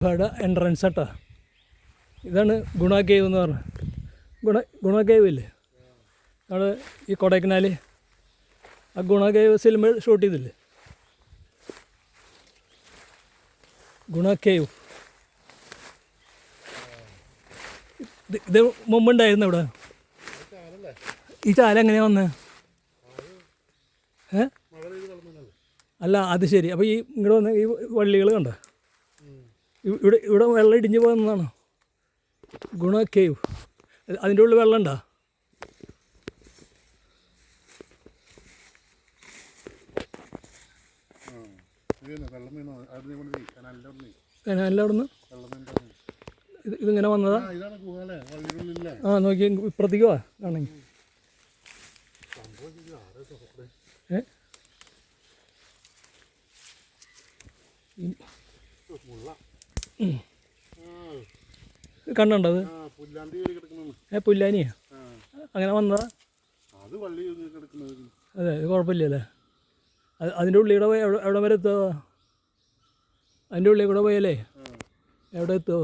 ഇവിടെ എൻട്രൻസ് ആട്ടോ. ഇതാണ് ഗുണ കേവ് എന്ന് പറഞ്ഞത്. ഗുണ കേവ് ഇല്ലേ, നമ്മൾ ഈ കൊടൈക്കനാൽ ആ ഗുണ കേവ് സിനിമ ഷൂട്ട് ചെയ്തില്ലേ, ഗുണ കേവ്. ഇത് മുമ്പുണ്ടായിരുന്നു ഇവിടെ. ഈ ചാല എങ്ങനെയാണ് വന്നത്? അല്ല, അത് ശരി. അപ്പോൾ ഈ ഇങ്ങോട്ട് വന്ന് ഈ വള്ളികൾ കണ്ടോ, ഇവിടെ വെള്ളം ഇടിഞ്ഞ് പോകുന്നതാണ് ഗുണ കേവ്. അതിൻ്റെ ഉള്ളിൽ വെള്ളം ഉണ്ടോ? കനാലിൻ്റെ അവിടെ നിന്ന് ഇതിങ്ങനെ വന്നതാ. ആ, നോക്കി ഇപ്പുറത്തേക്ക് വാ ആണെങ്കിൽ. കണ്ടോ അത്? പുല്ലാനിയാ അങ്ങനെ വന്നതാ. അതെ, ഇത് കുഴപ്പമില്ലല്ലേ. അതിൻ്റെ ഉള്ളിൽ പോയി എവിടെ വരെ എത്തുമോ? അതിൻ്റെ ഉള്ളിൽ കൂടെ പോയല്ലേ എവിടെ എത്തുമോ?